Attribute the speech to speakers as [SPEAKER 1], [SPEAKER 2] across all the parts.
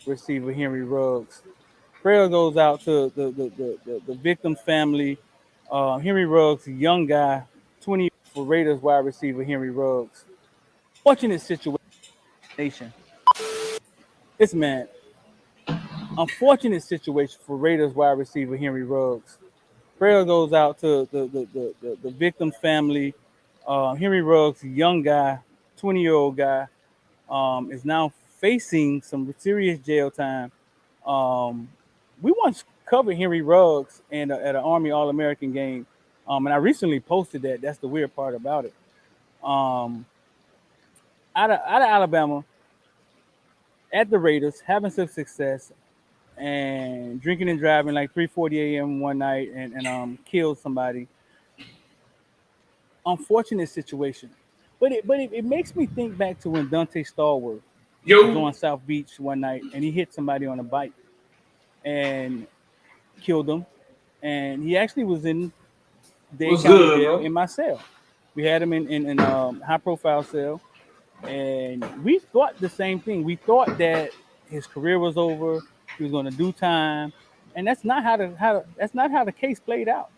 [SPEAKER 1] receiver Henry Ruggs. Prayer goes out to the victim's family. Henry Ruggs, a young guy, 20 for Raiders wide receiver Henry Ruggs. Fortunate situation, nation. This man, unfortunate situation for Raiders wide receiver Henry Ruggs. Prayer goes out to the victim's family. Henry Ruggs, a young guy, 20-year-old guy, is now facing some serious jail time. Um, we once covered Henry Ruggs at an Army All American game, and I recently posted that. That's the weird part about it. Um, out of Alabama, at the Raiders, having some success and drinking and driving like 3:40 a.m. one night and killed somebody. Unfortunate situation, but it makes me think back to when Dante Stallworth was
[SPEAKER 2] Yo,
[SPEAKER 1] on South Beach one night and he hit somebody on a bike and killed them. And he actually was in Dade
[SPEAKER 2] what's
[SPEAKER 1] County
[SPEAKER 2] good,
[SPEAKER 1] Jail
[SPEAKER 2] bro?
[SPEAKER 1] in my cell. We had him in high profile cell, and we thought the same thing. We thought that his career was over. He was going to do time, and that's not that's not how the case played out.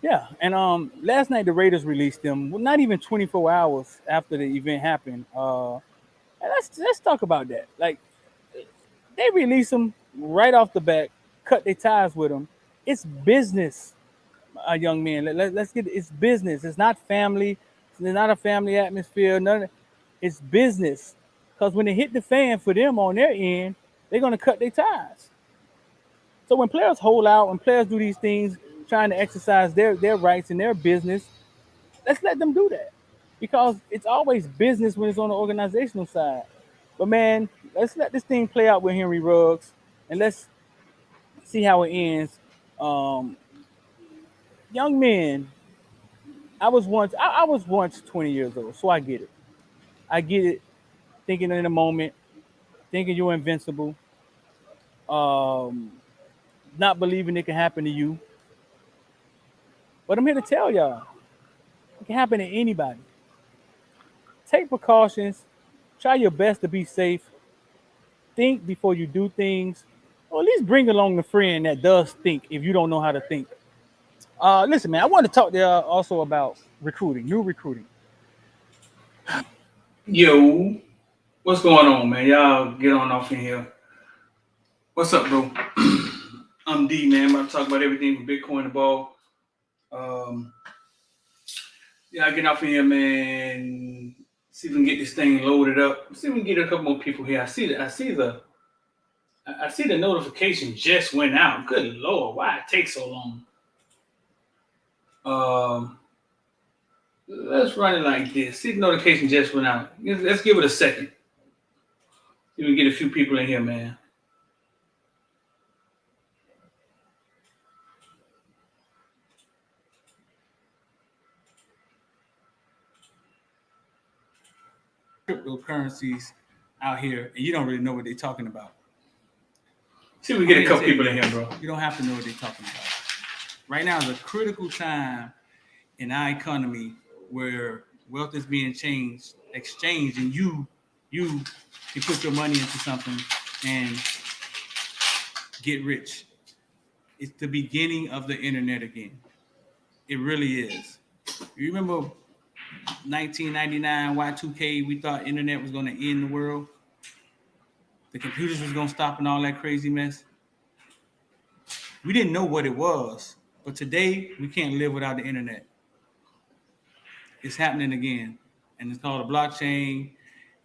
[SPEAKER 1] Yeah, and last night the Raiders released him. Well, not even 24 hours after the event happened. And let's talk about that. Like they release him right off the bat, cut their ties with him. It's business, young men. Let's get it's business. It's not family. It's not a family atmosphere. None. It's business. Because when they hit the fan for them on their end, they're gonna cut their ties. So when players hold out, when players do these things, trying to exercise their rights and their business, let's let them do that. Because it's always business when it's on the organizational side. But man, let's let this thing play out with Henry Ruggs and let's see how it ends. Um, young men, I was once 20 years old, so I get it. I get it. Thinking in a moment, thinking you're invincible, um, not believing it can happen to you. But I'm here to tell y'all, it can happen to anybody. Take precautions. Try your best to be safe. Think before you do things. Or at least bring along a friend that does think if you don't know how to think. Listen, man, I want to talk to y'all also about recruiting, new recruiting.
[SPEAKER 2] Yo, what's going on, man? Y'all get on off in here. What's up, bro? I'm D, man. I'm about to talk about everything from Bitcoin to ball. Um, yeah, I get off in here, man. See if we can get this thing loaded up. See if we can get a couple more people here. I see the notification just went out. Good lord, why it take so long? Um, let's run it like this. See the notification just went out. Let's give it a second. See if we can get a few people in here, man.
[SPEAKER 1] Cryptocurrencies out here, and you don't really know what they're talking about.
[SPEAKER 2] See if we
[SPEAKER 1] I'm
[SPEAKER 2] get a
[SPEAKER 1] here to
[SPEAKER 2] couple
[SPEAKER 1] tell you
[SPEAKER 2] people in here,
[SPEAKER 1] this.
[SPEAKER 2] bro.
[SPEAKER 1] You don't have to know what they're talking about. Right now is a critical time in our economy where wealth is being exchanged, and you can put your money into something and get rich. It's the beginning of the internet again. It really is. You remember 1999 Y2K? We thought internet was going to end the world. The computers was going to stop and all that crazy mess. We didn't know what it was, but today we can't live without the internet. It's happening again, and it's called a blockchain.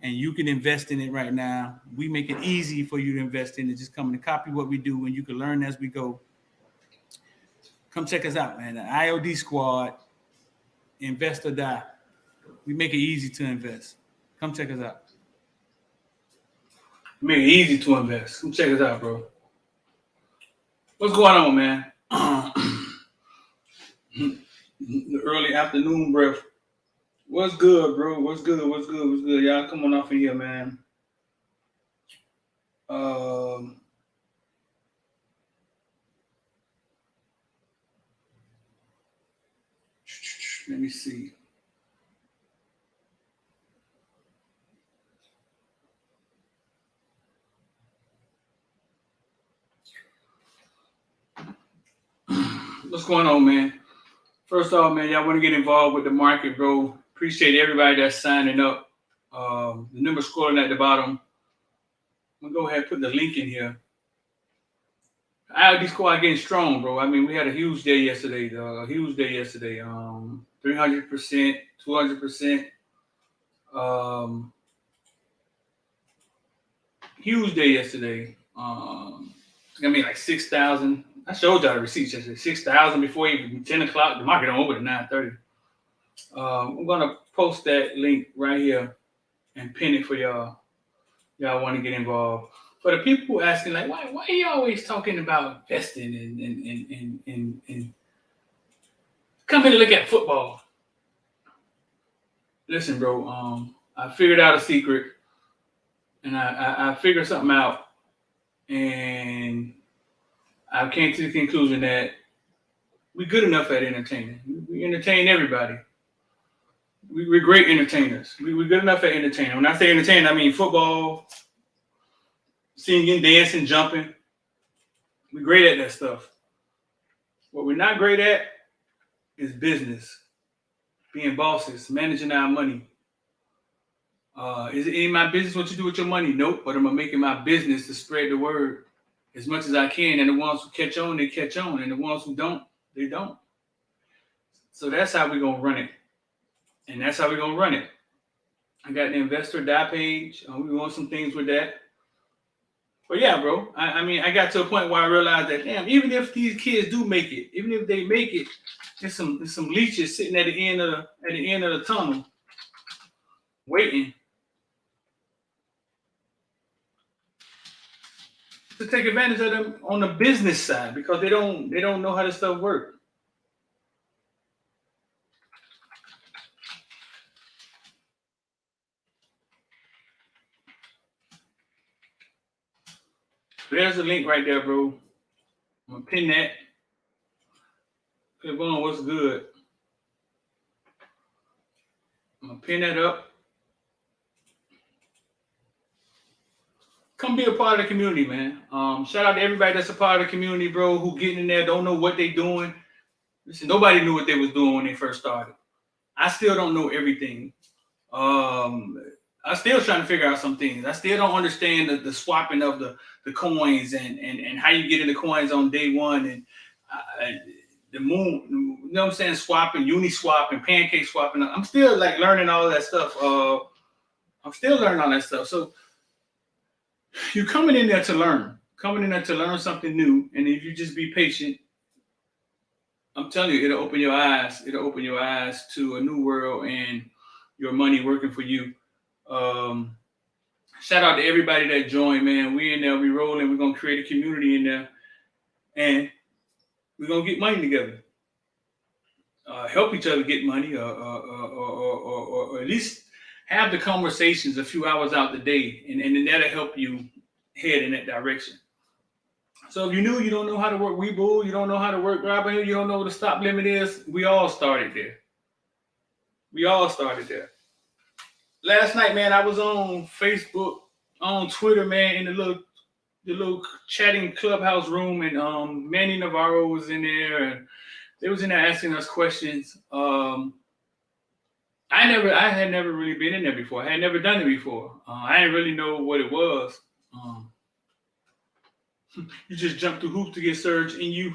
[SPEAKER 1] And you can invest in it right now. We make it easy for you to invest in it. Just come and copy what we do, and you can learn as we go. Come check us out, man. The IOD Squad, Invest or Die. We make it easy to invest. Come check us out.
[SPEAKER 2] Make it easy to invest. Come check us out, bro. What's going on, man? The early afternoon breath. What's good, bro? What's good? What's good? What's good? Y'all come on off in here, man. Um, let me see. What's going on, man? First off, man, y'all want to get involved with the market, bro. Appreciate everybody that's signing up. The number scrolling at the bottom. I'm gonna go ahead and put the link in here. ILD squad getting strong, bro. I mean, we had a huge day yesterday. 300%, 200%. Huge day yesterday. I mean, like 6,000. I showed y'all the receipts yesterday. 6,000 before even 10 o'clock. The market don't open at 9:30. I'm gonna post that link right here and pin it for y'all. Y'all want to get involved. For the people who asking, like, why are you always talking about investing and come here to look at football? Listen, bro. I figured out a secret, and I figured something out, and I came to the conclusion that we're good enough at entertaining. We entertain everybody. We're great entertainers. We're good enough at entertaining. When I say entertaining, I mean football, singing, dancing, jumping. We're great at that stuff. What we're not great at is business, being bosses, managing our money. Is it in my business what you do with your money? Nope, but I'm going to make it my business to spread the word as much as I can. And the ones who catch on, they catch on. And the ones who don't, they don't. So that's how we're going to run it. And that's how we're going to run it. I got the investor die page. We want some things with that. But yeah, bro, I mean, I got to a point where I realized that, damn, even if these kids do make it, even if they make it, there's some leeches sitting at the end of the tunnel waiting to take advantage of them on the business side because they don't know how this stuff works. There's a link right there, bro. I'm gonna pin that. Clip on what's good. I'm gonna pin that up. Come be a part of the community, man. Shout out to everybody that's a part of the community, bro, who getting in there, don't know what they doing. Listen, nobody knew what they was doing when they first started. I still don't know everything. I'm still trying to figure out some things. I still don't understand the swapping of the coins and how you get into coins on day one and the moon, you know what I'm saying, swapping, Uniswap and pancake swapping. I'm still like learning all that stuff. I'm still learning all that stuff. So you're coming in there to learn something new. And if you just be patient, I'm telling you, it'll open your eyes. It'll open your eyes to a new world and your money working for you. Shout out to everybody that joined, man. We in there, we rolling. We're gonna create a community in there, and we're gonna get money together. Help each other get money, or at least have the conversations a few hours out the day, and then that'll help you head in that direction. So if you knew you don't know how to work Webull, you don't know how to work Robinhood, you don't know what the stop limit is, we all started there. Last night, man, I was on Facebook, on Twitter, man, in the little chatting clubhouse room, and Manny Navarro was in there, and they was in there asking us questions. I had never really been in there before. I had never done it before. I didn't really know what it was. You just jump through hoops to get surged, and you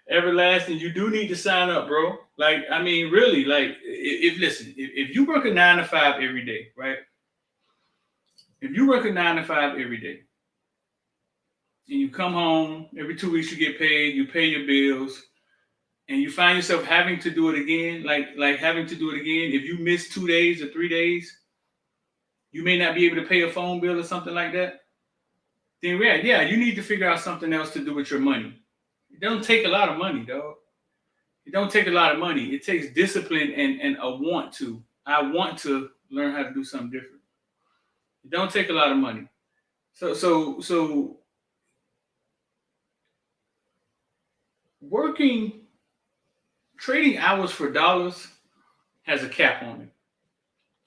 [SPEAKER 2] everlasting. You do need to sign up, bro. Like, I mean, really, like, if you work a 9 to 5 every day, right? If you work a 9 to 5 every day, and you come home every 2 weeks, you get paid, you pay your bills, and you find yourself having to do it again, like having to do it again. If you miss 2 days or 3 days, you may not be able to pay a phone bill or something like that. Then yeah, you need to figure out something else to do with your money. It don't take a lot of money, dog. It don't take a lot of money. It takes discipline and a want to. I want to learn how to do something different. It don't take a lot of money. So trading hours for dollars has a cap on it.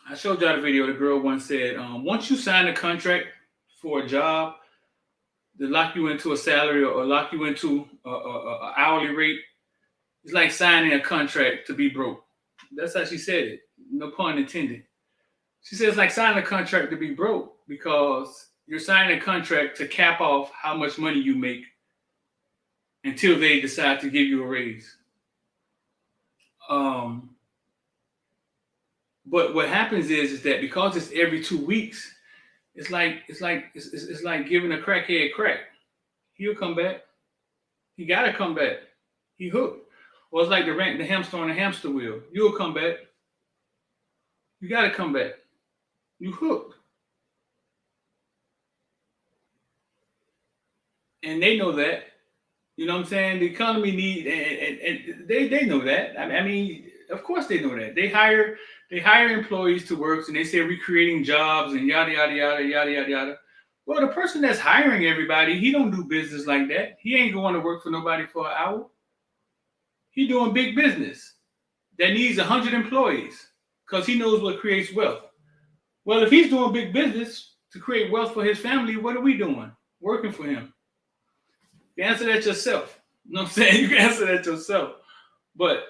[SPEAKER 2] I showed y'all the video. The girl once said, once you sign a contract for a job, to lock you into a salary or lock you into a hourly rate. It's like signing a contract to be broke. That's how she said it. No pun intended. She says it's like signing a contract to be broke because you're signing a contract to cap off how much money you make until they decide to give you a raise. But what happens is that because it's every 2 weeks, it's like giving a crackhead crack. He'll come back. He gotta come back. He hooked. Or it's like the hamster on the hamster wheel. You'll come back. You gotta come back. You hooked. And they know that. You know what I'm saying? The economy need and they know that. I mean, of course they know that. They hire employees to work and they say we're creating jobs and yada yada yada yada yada yada. Well, the person that's hiring everybody, he don't do business like that. He ain't going to work for nobody for an hour. He doing big business that needs 100 employees because he knows what creates wealth. Well, if he's doing big business to create wealth for his family, what are we doing? Working for him. You can answer that yourself. You know what I'm saying? You can answer that yourself. But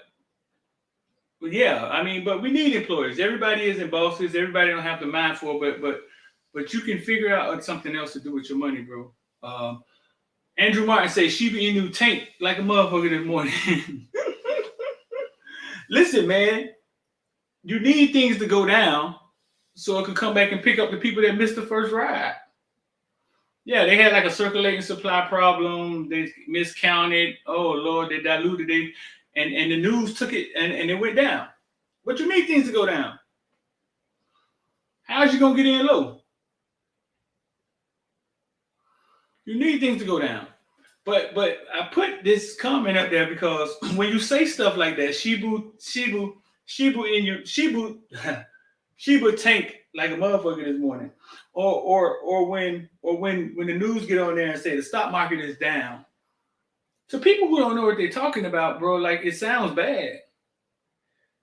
[SPEAKER 2] yeah, I mean, but we need employees. Everybody isn't bosses. Everybody don't have the mind for it, but you can figure out something else to do with your money, bro. Andrew Martin says Shiba Inu tank like a motherfucker this morning. Listen, man, you need things to go down so it can come back and pick up the people that missed the first ride. Yeah, they had like a circulating supply problem. They miscounted. Oh Lord, they diluted it, and the news took it and it went down. But you need things to go down. How's you gonna get in low? You need things to go down. But I put this comment up there because when you say stuff like that, Shibu tank like a motherfucker this morning. Or when the news get on there and say the stock market is down. So people who don't know what they're talking about, bro, like it sounds bad.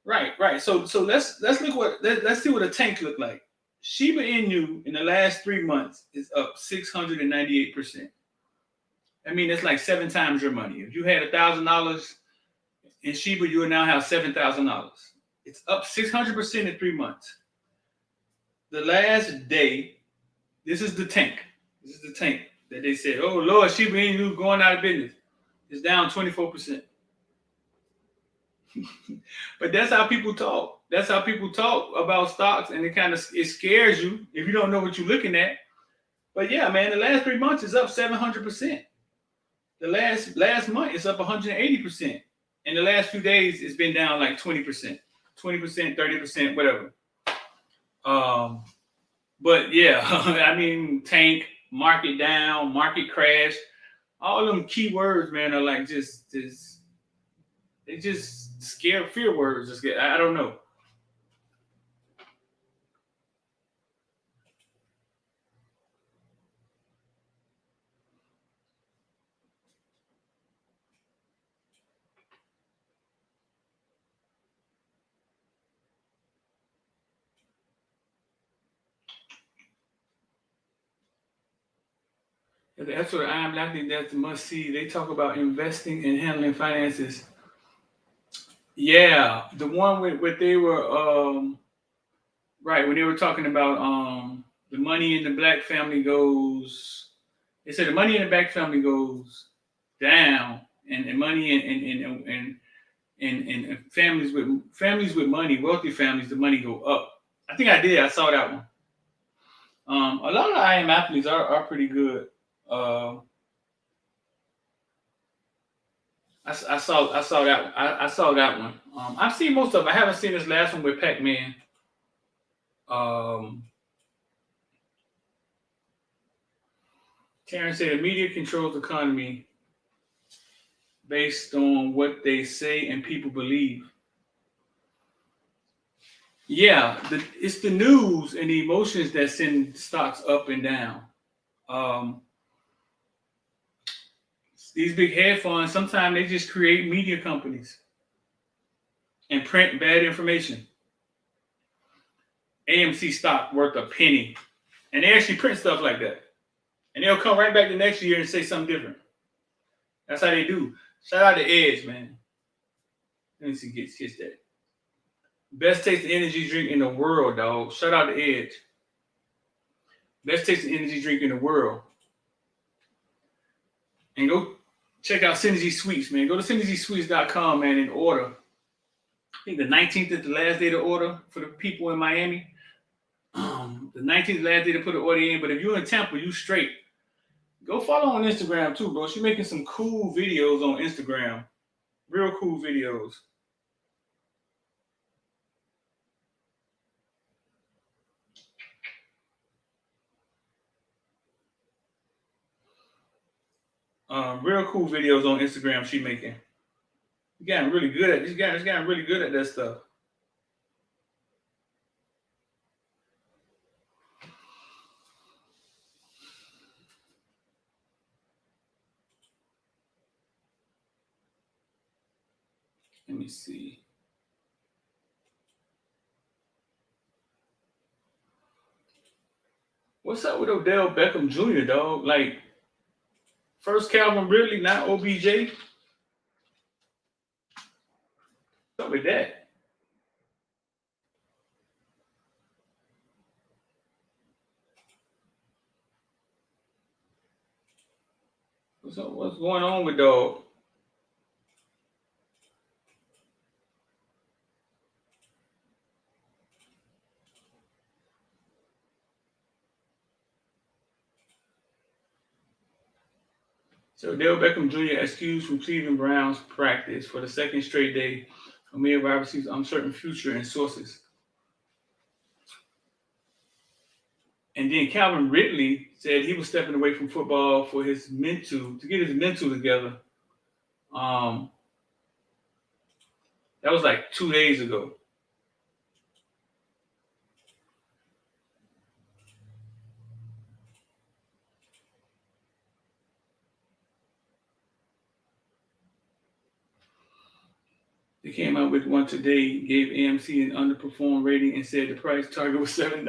[SPEAKER 2] Right. So let's see what a tank look like. Shiba Inu in the last 3 months is up 698%. I mean, that's like 7 times your money. If you had $1,000 in Shiba, you will now have $7,000. It's up 600% in 3 months. The last day, this is the tank. This is the tank that they said, oh Lord, Shiba Inu going out of business. It's down 24%. But that's how people talk. That's how people talk about stocks, and it scares you if you don't know what you're looking at. But yeah, man, the last 3 months is up 700%. The last month is up 180%. In the last few days, it's been down like 20%, 30%, whatever. But yeah, I mean, tank, market down, market crash, all them key words, man, are like they just scare fear words. I don't know. That's what I think that's a must see. They talk about investing and handling finances. Yeah, the one with what they were right when they were talking about the money in the black family goes. They said the money in the black family goes down, and money and families with money, wealthy families, the money go up. I think I did. I saw that one. A lot of IM athletes are pretty good. I saw that. I saw that one. I've seen most of them. I haven't seen this last one with Pac-Man. Terrence said the media controls the economy based on what they say and people believe. Yeah, it's the news and the emotions that send stocks up and down. These big hedge funds, sometimes they just create media companies and print bad information. AMC stock worth a penny. And they actually print stuff like that. And they'll come right back the next year and say something different. That's how they do. Shout out to Edge, man. Let me see, get that. Best tasting energy drink in the world, dog. Shout out to Edge. Best tasting energy drink in the world. And go check out Synergy Sweets, man. Go to synergysweets.com, man, and order. I think the 19th is the last day to order for the people in Miami. The 19th is the last day to put an order in. But if you're in Tampa, you straight. Go follow on Instagram too, bro. She's making some cool videos on Instagram. Real cool videos. Real cool videos on Instagram she's making. She's gotten really good at she's gotten really good at that stuff. Let me see. What's up with Odell Beckham Jr., dog? Like, first Calvin Ridley, not OBJ. What's up with that? What's up? What's going on with dog? So Odell Beckham Jr. excused from Cleveland Browns practice for the second straight day amid wide receivers' uncertain future and sources. And then Calvin Ridley said he was stepping away from football for his mental to get his mental together. That was like 2 days ago. They came out with one today, gave AMC an underperformed rating and said the price target was $7.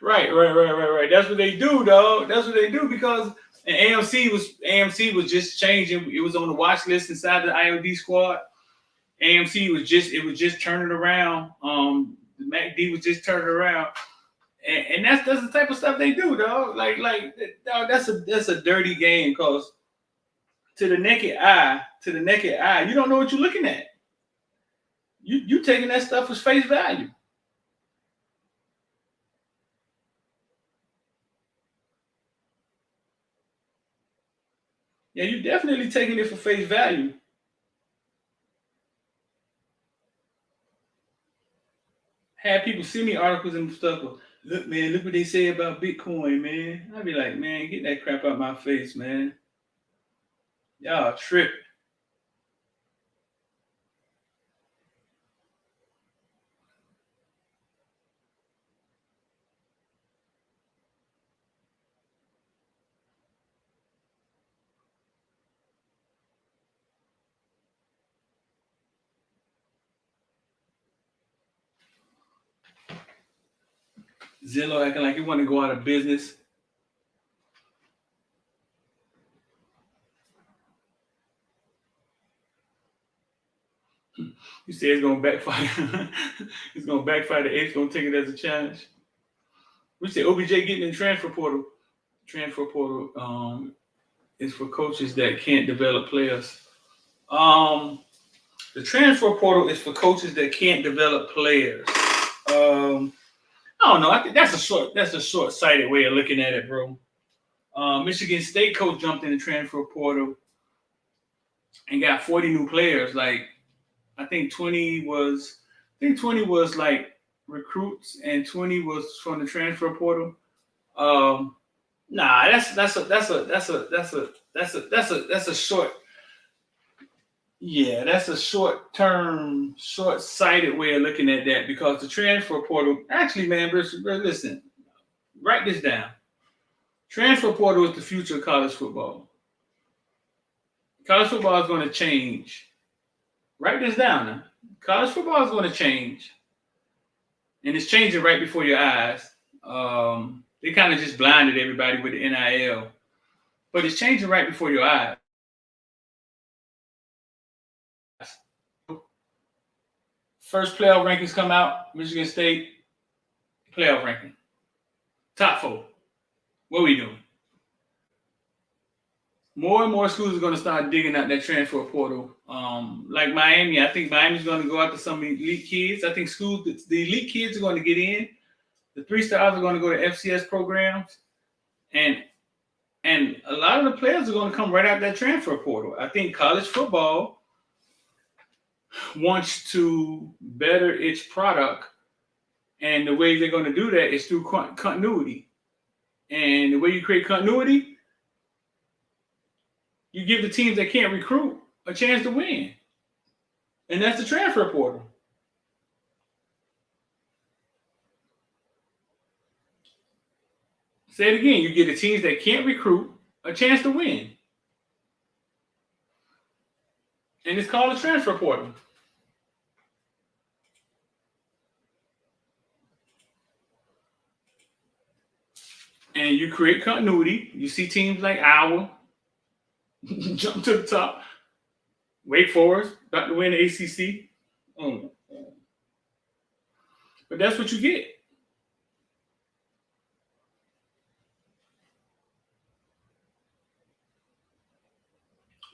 [SPEAKER 2] Right. That's what they do, dog. That's what they do because and AMC was just changing. It was on the watch list inside the IOD squad. AMC was just turning around. The MACD was just turning around. And that's the type of stuff they do, dog. Like dog, that's a dirty game because to the naked eye, you don't know what you're looking at. You taking that stuff as face value. Yeah, you definitely taking it for face value. Had people send me articles and stuff. Look, man, look what they say about Bitcoin, man. I'd be like, man, get that crap out my face, man. Y'all tripping. Zillow acting like it want to go out of business. You say it's gonna backfire. It's gonna backfire. The A's gonna take it as a challenge. We say OBJ getting in transfer portal. Transfer portal is for coaches that can't develop players. The transfer portal is for coaches that can't develop players. I don't know. I think that's a short-sighted way of looking at it, bro. Michigan State coach jumped in the transfer portal and got 40 new players. Like I think 20 was like recruits and 20 was from the transfer portal. Nah, that's a short. Yeah, that's a short-term, short-sighted way of looking at that because the transfer portal. Actually, man, listen, write this down. Transfer portal is the future of college football. College football is going to change. Write this down now. College football is going to change. And it's changing right before your eyes. They kind of just blinded everybody with the NIL. But it's changing right before your eyes. First playoff rankings come out, Michigan State playoff ranking. Top 4. What are we doing? More and more schools are going to start digging out that transfer portal. Like Miami, I think Miami's going to go after some elite kids. I think the elite kids are going to get in. The 3-stars are going to go to FCS programs. And a lot of the players are going to come right out that transfer portal. I think college football wants to better its product. And the way they're going to do that is through continuity. And the way you create continuity, you give the teams that can't recruit a chance to win. And that's the transfer portal. Say it again. You give the teams that can't recruit a chance to win. And it's called a transfer portal. And you create continuity. You see teams like Iowa jump to the top. Wake Forest about to win the ACC. But that's what you get.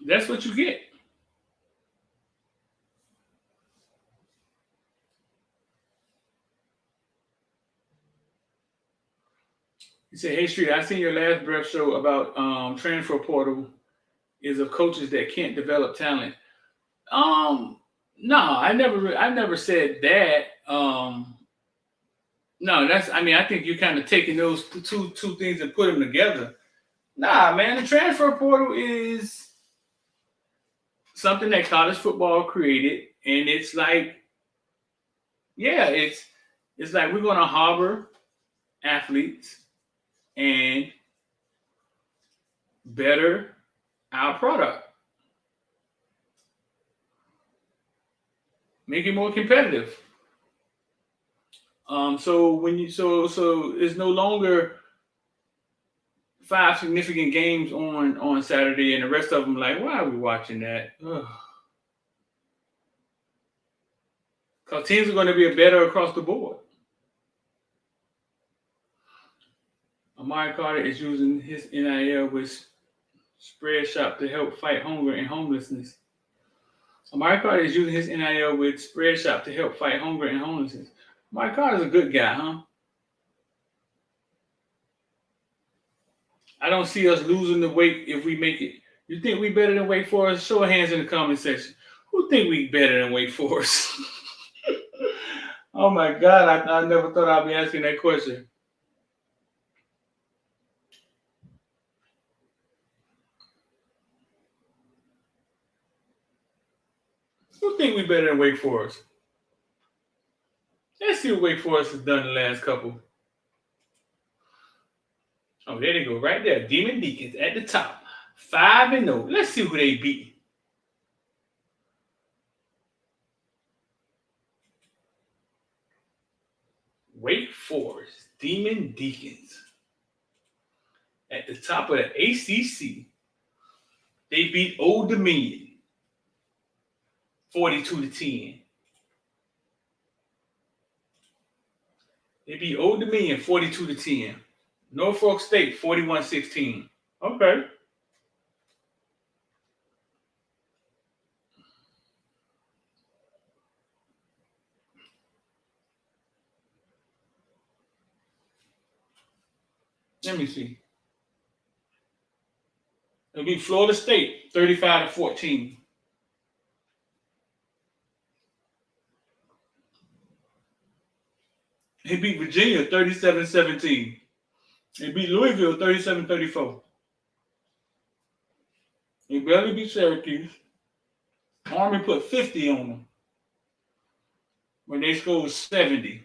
[SPEAKER 2] That's what you get. He said, "Hey Street, I seen your last breath show about transfer portal is of coaches that can't develop talent." No, I never said that. No, I think you're kind of taking those two things and put them together. Nah, man, the transfer portal is something that college football created, and it's like, yeah, it's like we're going to harbor athletes and better our product, make it more competitive. So when you so it's no longer 5 significant games on Saturday, and the rest of them like, why are we watching that? Because teams are going to be better across the board. Amari Carter is using his NIL with Spread Shop to help fight hunger and homelessness. Amari Carter is using his NIL with Spread Shop to help fight hunger and homelessness. Amari Carter's a good guy, huh? I don't see us losing the weight if we make it. You think we better than Wake Forest? Show of hands in the comment section. Who think we better than Wake Forest? Oh my God, I never thought I'd be asking that question. Who think we better than Wake Forest? Let's see what Wake Forest has done the last couple. Oh, there they go, right there. Demon Deacons at the top. 5-0. Let's see who they beat. Wake Forest, Demon Deacons. At the top of the ACC, they beat Old Dominion 42-10. They beat Old Dominion 42-10. Norfolk State 41-16. Okay. Let me see. They beat Florida State 35-14. They beat Virginia 37-17. They beat Louisville 37-34. They barely beat Syracuse. Army put 50 on them when they scored 70.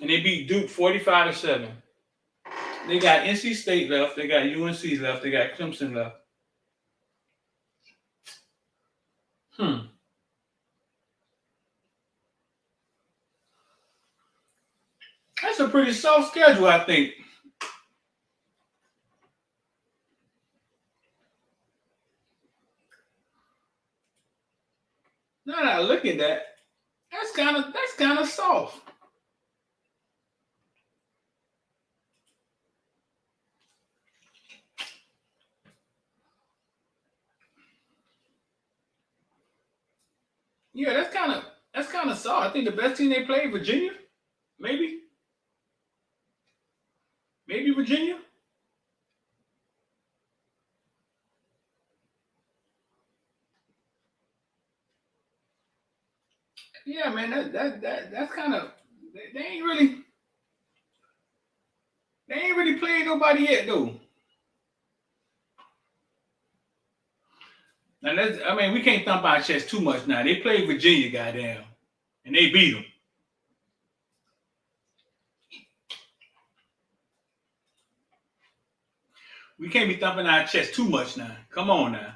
[SPEAKER 2] And they beat Duke 45-7. They got NC State left. They got UNC left. They got Clemson left. That's a pretty soft schedule, I think. Now that I look at that, that's kind of soft. Yeah, that's kind of soft. I think the best team they played, Virginia, maybe, maybe Virginia. Yeah, man, that's kind of they ain't really played nobody yet though. And I mean, we can't thump our chest too much now. They played Virginia, goddamn, and they beat them. We can't be thumping our chest too much now. Come on now.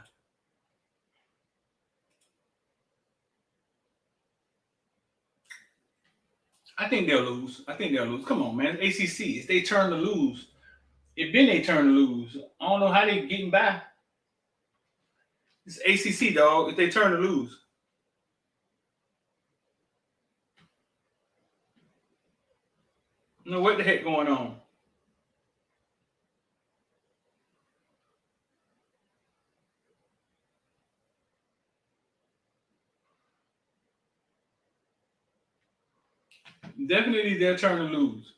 [SPEAKER 2] I think they'll lose. I think they'll lose. Come on, man. ACC. It's their turn to lose. It been their turn to lose. I don't know how they getting by. It's ACC, dog. It's their turn to lose. No, what the heck going on? Definitely their turn to lose.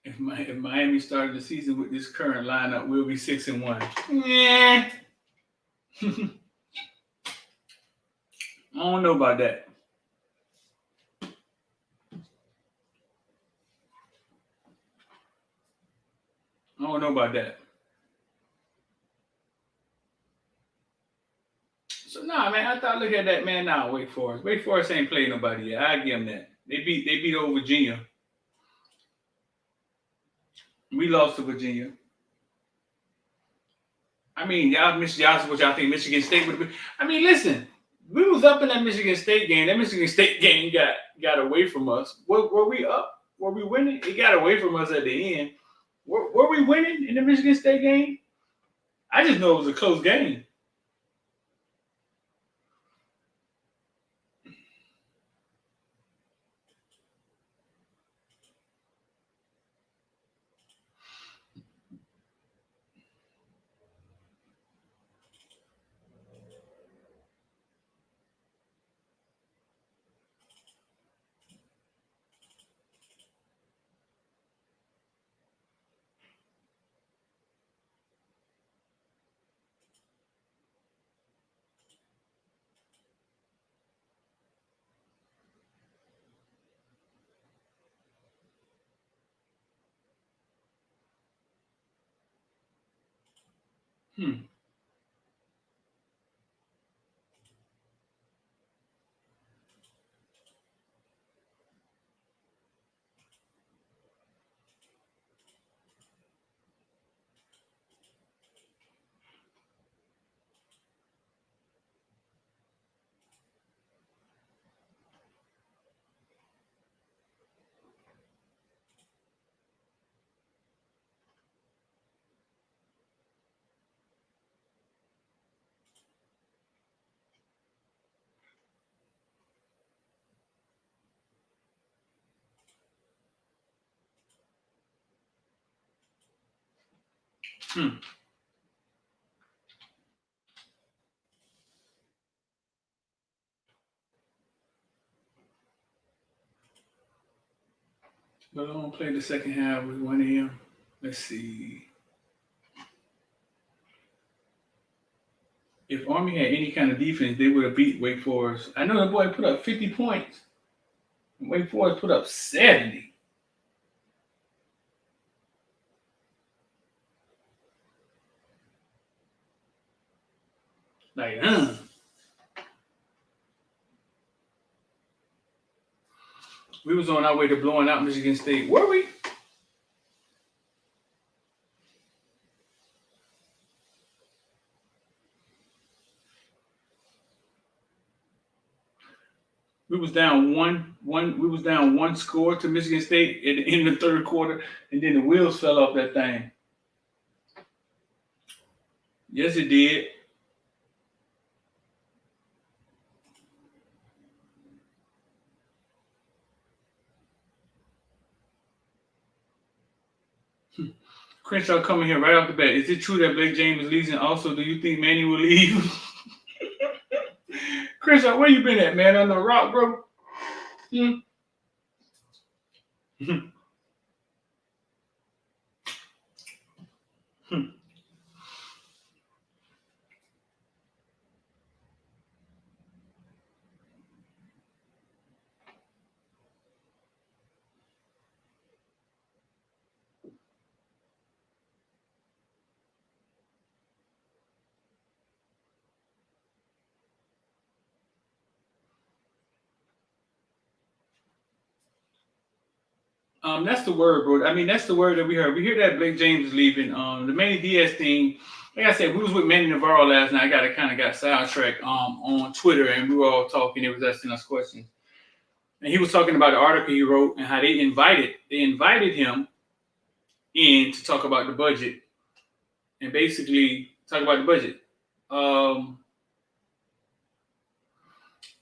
[SPEAKER 2] If Miami started the season with this current lineup, we'll be 6-1. Yeah. I don't know about that. I don't know about that. So nah, man. I thought look at that man now. Wake Forest. Wake Forest ain't played nobody yet. I give them that. They beat over Virginia. We lost to Virginia. I mean, y'all what y'all think Michigan State would be. I mean, listen, we was up in that Michigan State game. That Michigan State game got away from us. Were we up? Were we winning? It got away from us at the end. Were we winning in the Michigan State game? I just know it was a close game. Hmm. Hmm. But I don't play the second half with one of them. Let's see. If Army had any kind of defense, they would have beat Wake Forest. I know the boy put up 50 points. Wake Forest put up 70. Like, We was on our way to blowing out Michigan State. Were we? We was down one. We was down one score to Michigan State in the third quarter, and then the wheels fell off that thing. Yes, it did. Crenshaw coming here right off the bat. Is it true that Blake James is leaving? Also, do you think Manny will leave? Crenshaw, where you been at, man? On the rock, bro? Hmm? That's the word, bro. I mean, that's the word that we heard. We hear that Blake James is leaving. The Manny Diaz thing, like I said, we was with Manny Navarro last night. I kind of got sidetracked on Twitter, and we were all talking. They was asking us questions, and he was talking about the article he wrote and how they invited him in to talk about the budget and basically talk about the budget.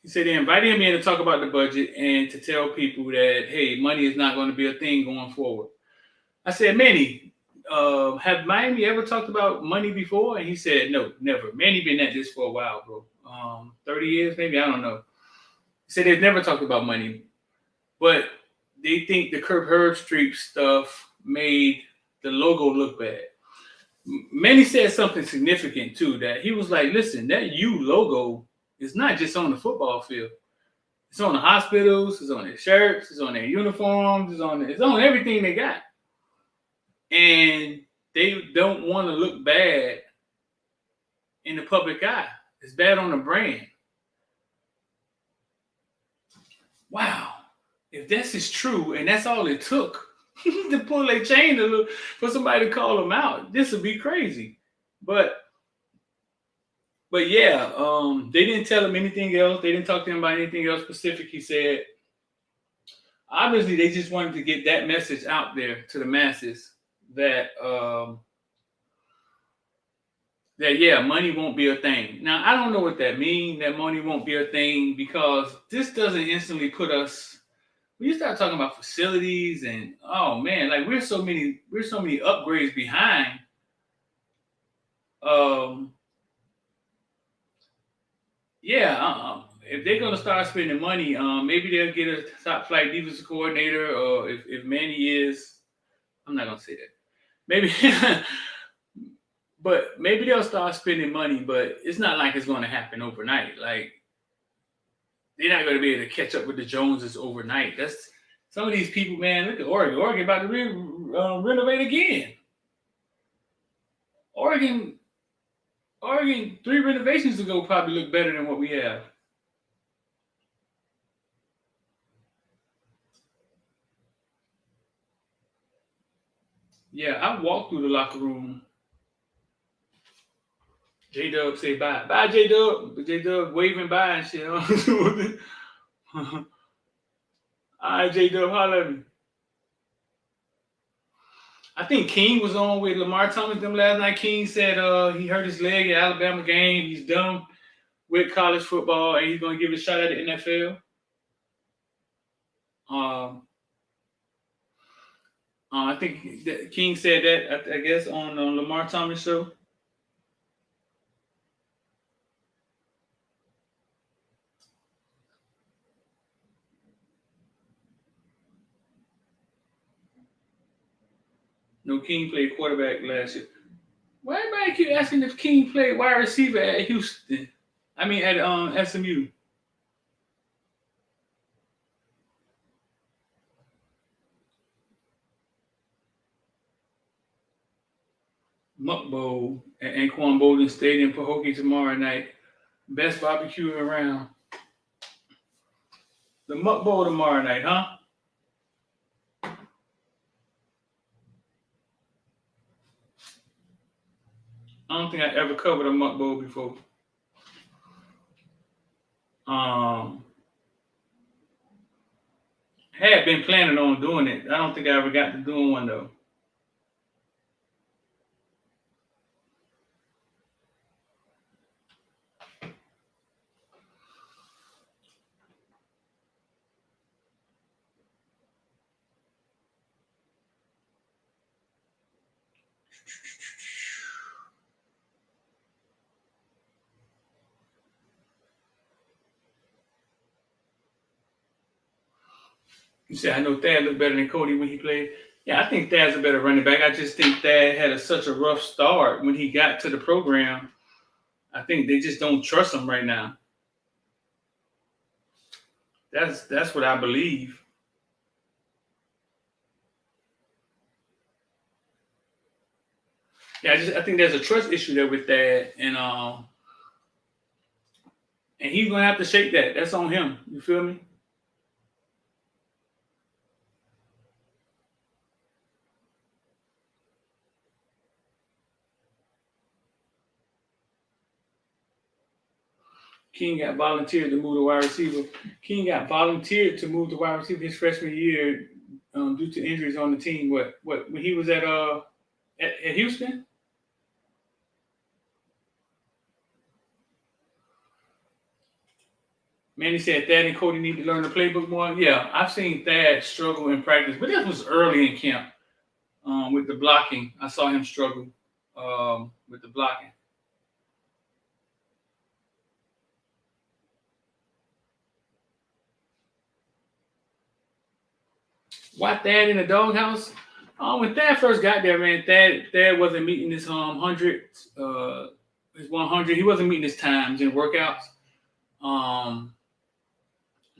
[SPEAKER 2] He said they invited him in to talk about the budget and to tell people that, hey, money is not going to be a thing going forward. I said, Manny, have Miami ever talked about money before? And he said, no, never. Manny been at this for a while, bro. 30 years, maybe, I don't know. He said they've never talked about money, but they think the Kirk Herbstreit stuff made the logo look bad. Manny said something significant, too, that he was like, listen, that U logo is not just on the football field. It's on the hospitals, it's on their shirts, it's on their uniforms, it's on everything they got. And they don't want to look bad in the public eye. It's bad on the brand. Wow. If this is true, and that's all it took to pull their chain for somebody to call them out, this would be crazy. But yeah, they didn't tell him anything else. They didn't talk to him about anything else specific. He said, obviously, they just wanted to get that message out there to the masses that yeah, money won't be a thing. Now, I don't know what that means, that money won't be a thing, because this doesn't instantly put us. When you start talking about facilities and man, like we're so many upgrades behind. Yeah, if they're gonna start spending money, maybe they'll get a top flight defensive coordinator, or if Manny is, I'm not gonna say that. Maybe, but maybe they'll start spending money. But it's not like it's gonna happen overnight. Like they're not gonna be able to catch up with the Joneses overnight. That's some of these people, man. Look at Oregon. Oregon about to renovate again. Oregon 3 renovations ago probably look better than what we have. Yeah, I walked through the locker room. J-Dub say bye. Bye, J-Dub. J-Dub waving bye and shit. All right, J-Dub, holla at me. I think King was on with Lamar Thomas them last night. King said he hurt his leg at Alabama game. He's done with college football, and he's going to give it a shot at the NFL. I think that King said that, I guess, on Lamar Thomas show. No, King played quarterback last year. Why everybody keep asking if King played wide receiver at Houston? I mean, at SMU. Muck Bowl at Anquan Bolden Stadium, Pahokee tomorrow night. Best barbecue around. The Muck Bowl tomorrow night, huh? I don't think I ever covered a Muck Bowl before. Had been planning on doing it. I don't think I ever got to doing one though. You said I know Thad looked better than Cody when he played. Yeah, I think Thad's a better running back. I just think Thad had such a rough start when he got to the program. I think they just don't trust him right now. That's what I believe. Yeah, I think there's a trust issue there with Thad, and he's gonna have to shake that. That's on him. You feel me? King got volunteered to move to wide receiver. King got volunteered to move to wide receiver his freshman year due to injuries on the team. What when he was at Houston? Manny said Thad and Cody need to learn the playbook more. Yeah, I've seen Thad struggle in practice, but that was early in camp with the blocking. I saw him struggle with the blocking. Why Thad in the doghouse? When Thad first got there, man, Thad wasn't meeting his his 100. He wasn't meeting his times in workouts. I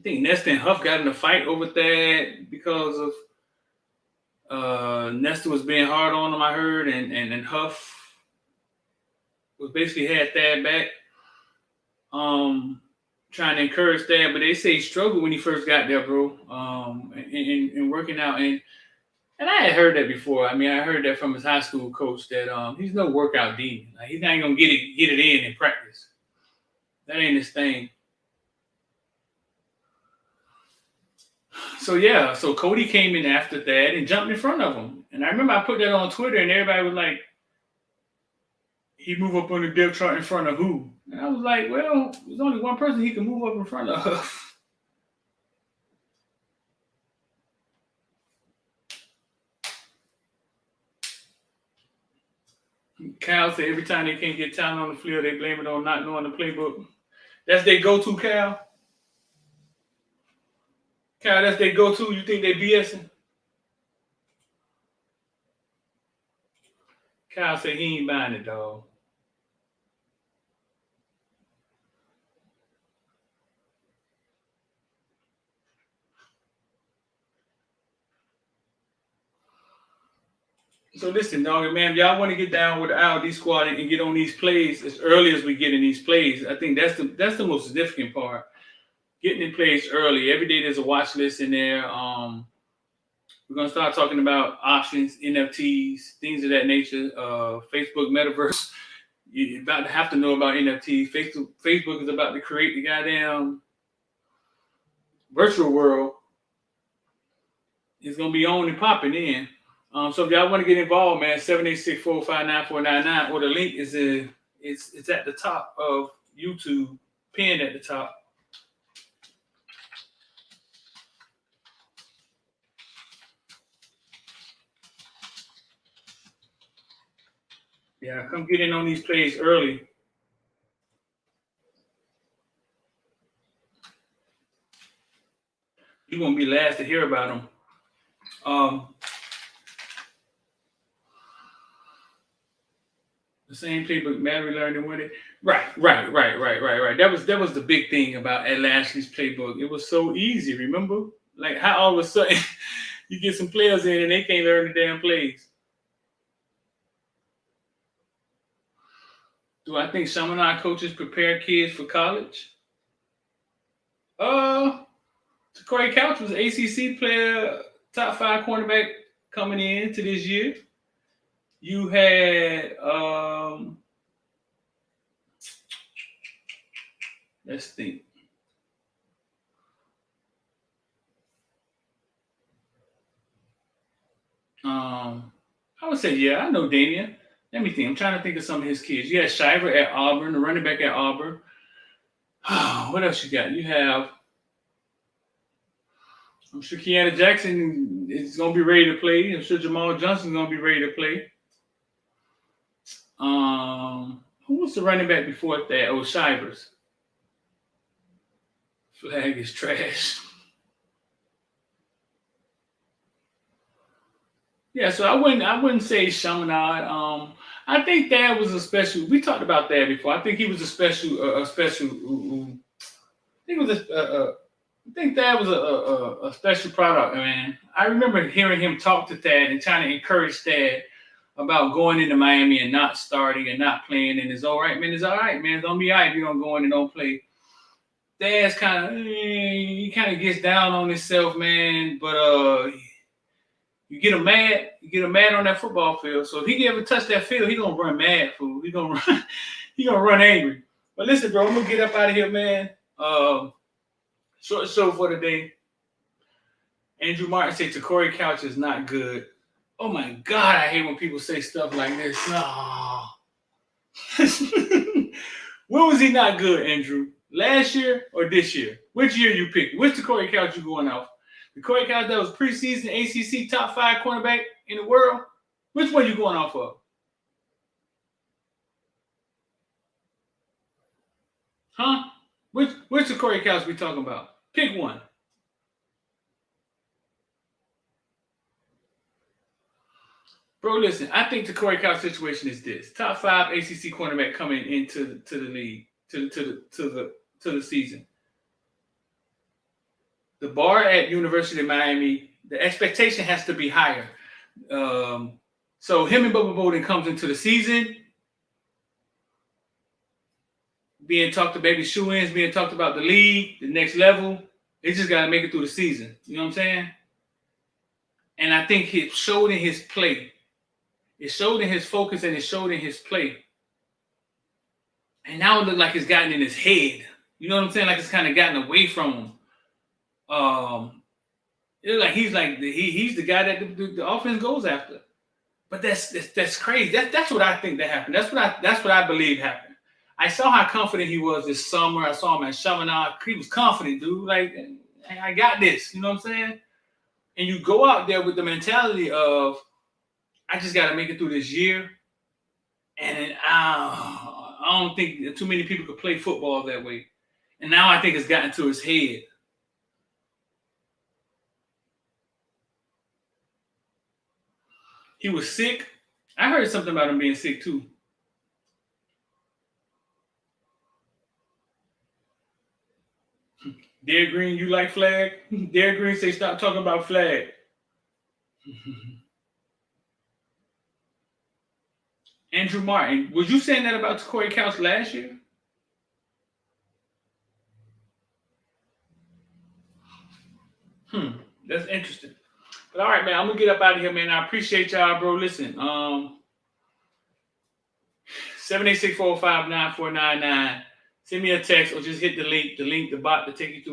[SPEAKER 2] think Nesta and Huff got in a fight over Thad because of Nesta was being hard on him, I heard, and Huff was basically had Thad back, trying to encourage Thad, but they say he struggled when he first got there, bro, in working out. And I had heard that before. I mean, I heard that from his high school coach that he's no workout demon. Like, he's not gonna get it in practice. That ain't his thing. So yeah, so Cody came in after that and jumped in front of him. And I remember I put that on Twitter, and everybody was like, "He move up on the depth chart in front of who?" And I was like, "Well, there's only one person he can move up in front of." Cal said every time they can't get talent on the field, they blame it on not knowing the playbook. That's their go-to, Cal. Cal, that's their go-to. You think they BSing? Cal said he ain't buying it, dog. So listen, dog, man, if y'all want to get down with the ILD squad and get on these plays as early as we get in these plays, I think that's the most significant part. Getting in plays early. Every day there's a watch list in there. We're gonna start talking about options, NFTs, things of that nature. Facebook Metaverse. You're about to have to know about NFTs. Facebook is about to create the goddamn virtual world. It's gonna be on and popping in. So if y'all want to get involved, man, 786-459-499, or the link is it's at the top of YouTube, pinned at the top. Yeah, come get in on these plays early. You're gonna be last to hear about them. The same playbook Mary learned and win it. Right. That was the big thing about Ed Lashley's playbook. It was so easy, remember? Like how all of a sudden you get some players in and they can't learn the damn plays. Do I think some of our coaches prepare kids for college? Corey Couch was an ACC player, top 5 cornerback coming into this year. You had Let's think. I would say, yeah, I know Damian. Let me think. I'm trying to think of some of his kids. You had Shiver at Auburn, the running back at Auburn. What else you got? You have, I'm sure Keanu Jackson is going to be ready to play. I'm sure Jamal Johnson is going to be ready to play. Who was the running back before that? Oh, Shivers. Flag is trash. Yeah, so I wouldn't say Chaminade. I think Thad was a special. We talked about that before. I think he was a special. I think it was I think Thad was a special product, man. I remember hearing him talk to Thad and trying to encourage Thad about going into Miami and not starting and not playing. And it's all right, man. It's all right, man. Don't be all right if you don't go in and don't play. Thad's kind of he kind of gets down on himself, man. But you get him mad on that football field. So if he ever touch that field, he gonna run mad, fool. He gonna run angry. But listen, bro, I'm gonna get up out of here, man. Short show for the day. Andrew Martin said Corey Couch is not good. Oh my God, I hate when people say stuff like this. Oh. When was he not good, Andrew? Last year or this year? Which year you picked? Which the Corey Couch you going off? The Corey Couch that was preseason ACC top 5 cornerback in the world? Which one you going off of? Huh? Which the Corey Couch we talking about? Pick one. Bro, listen, I think the Corey Couch situation is this. Top 5 ACC cornerback coming into the league, to the season. The bar at University of Miami, the expectation has to be higher. So him and Bubba Bolden comes into the season, being talked to baby shoe-ins, being talked about the league, the next level. They just got to make it through the season. You know what I'm saying? And I think it showed in his play. It showed in his focus and it showed in his play. And now it looks like it's gotten in his head. You know what I'm saying? Like it's kind of gotten away from him. It's like he's the guy that the offense goes after. But that's crazy. That's what I think that happened. That's what I believe happened. I saw how confident he was this summer. I saw him at Chaminade. He was confident, dude. Like, I got this. You know what I'm saying? And you go out there with the mentality of, I just got to make it through this year. And I don't think too many people could play football that way. And now I think it's gotten to his head. He was sick. I heard something about him being sick too. Derek Green, you like flag? Derek Green say stop talking about flag. Andrew Martin, was you saying that about Corey Couch last year? That's interesting. But all right, man, I'm gonna get up out of here, man. I appreciate y'all, bro. Listen, 786-405-9499. Send me a text or just hit the link, the bot to take you through.